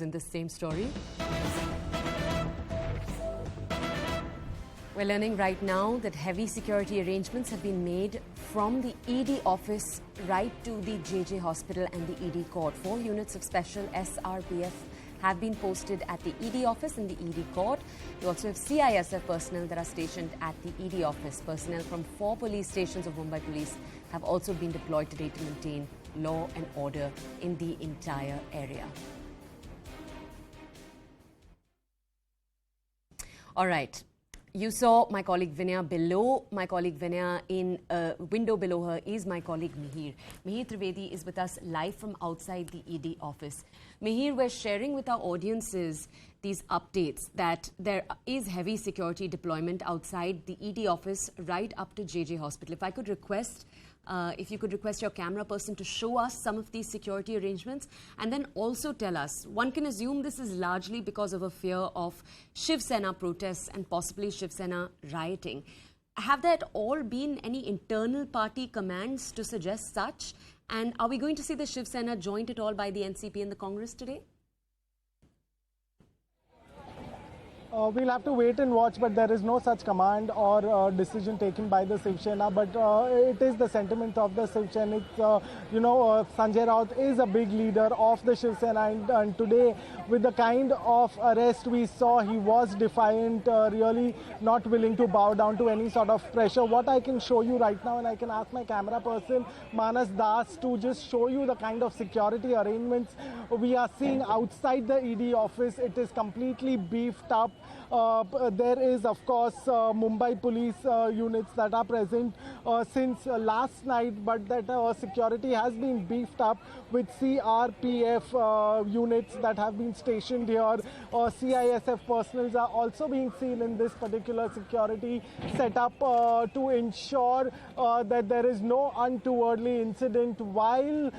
in this same story. We're learning right now that heavy security arrangements have been made from the ED office right to the JJ hospital and the ED court. 4 units of special SRPF have been posted at the ED office and the ED court. We also have CISF personnel that are stationed at the ED office. Personnel from 4 police stations of Mumbai Police have also been deployed today to maintain law and order in the entire area. All right. You saw my colleague Vinaya below. My colleague Vinaya in a window below her is my colleague Mihir. Mihir Trivedi is with us live from outside the ED office. Mihir, we're sharing with our audiences these updates that there is heavy security deployment outside the ED office right up to JJ Hospital. If I could request if you could request your camera person to show us some of these security arrangements and then also tell us, one can assume this is largely because of a fear of Shiv Sena protests and possibly Shiv Sena rioting. Have there at all been any internal party commands to suggest such? And are we going to see the Shiv Sena joined at all by the NCP and the Congress today? We'll have to wait and watch, but there is no such command or decision taken by the Shiv Sena. But it is the sentiment of the Shiv Sena. Sanjay Raut is a big leader of the Shiv Sena, and today, with the kind of arrest we saw, he was defiant, really not willing to bow down to any sort of pressure. What I can show you right now, and I can ask my camera person, Manas Das, to just show you the kind of security arrangements we are seeing outside the ED office. It is completely beefed up. There is, of course, Mumbai police units that are present since last night, but that security has been beefed up with SRPF units that have been stationed here. CISF personnel are also being seen in this particular security setup to ensure that there is no untowardly incident while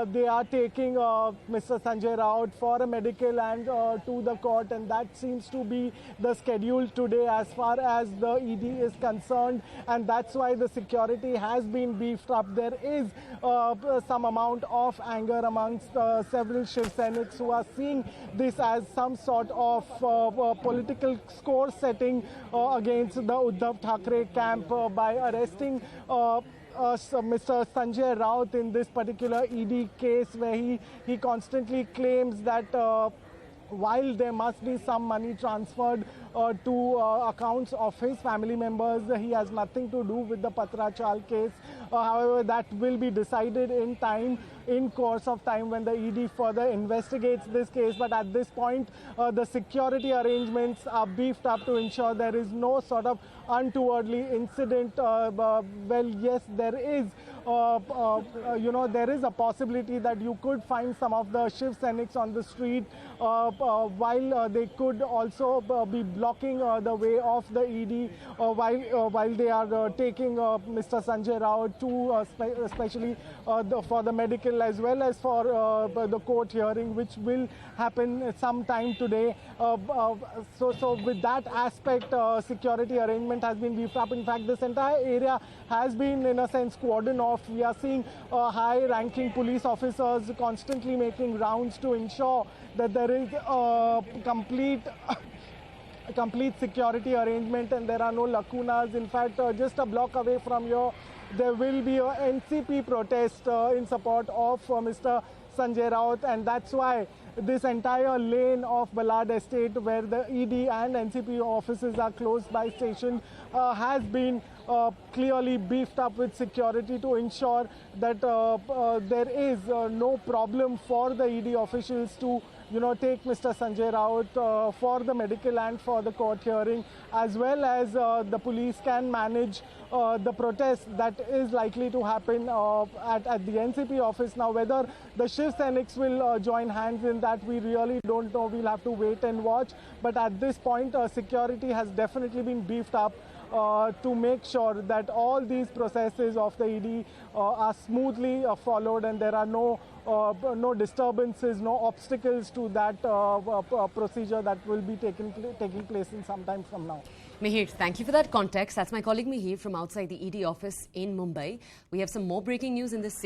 they are taking Mr. Sanjay Raut for a medical and to the court, and that seems to be the schedule today as far as the ED is concerned, and that's why the security has been beefed up. There is some amount of anger amongst several Shiv Senics who are seeing this as some sort of political score setting against the Uddhav Thackeray camp by arresting Mr. Sanjay Raut in this particular ED case, where he constantly claims that while there must be some money transferred to accounts of his family members, he has nothing to do with the Patra Chawl case. However, that will be decided in course of time when the ED further investigates this case. But at this point, the security arrangements are beefed up to ensure there is no sort of untowardly incident. Well, yes, there is there is a possibility that you could find some of the Shiv Senics on the street while they could also be blocking the way of the ED while they are taking Mr. Sanjay Raut to especially for the medical as well as for the court hearing, which will happen sometime today. So with that aspect, security arrangement has been beefed up. In fact, this entire area has been in a sense cordoned off. We are seeing high-ranking police officers constantly making rounds to ensure that there is complete security arrangement and there are no lacunas. In fact, just a block away from here, there will be a NCP protest in support of Mr. Sanjay Raut, and that's why this entire lane of Ballard Estate, where the ED and NCP offices are close by station, has been clearly beefed up with security to ensure that there is no problem for the ED officials to take Mr. Sanjay Raut for the medical and for the court hearing, as well as the police can manage the protest that is likely to happen at the NCP office. Now, whether the Shiv Senics will join hands in that, we really don't know. We'll have to wait and watch. But at this point, security has definitely been beefed up to make sure that all these processes of the ED are smoothly followed and there are no disturbances, no obstacles to that procedure that will be taking place in some time from now. Mihir, thank you for that context. That's my colleague Mihir from outside the ED office in Mumbai. We have some more breaking news in this same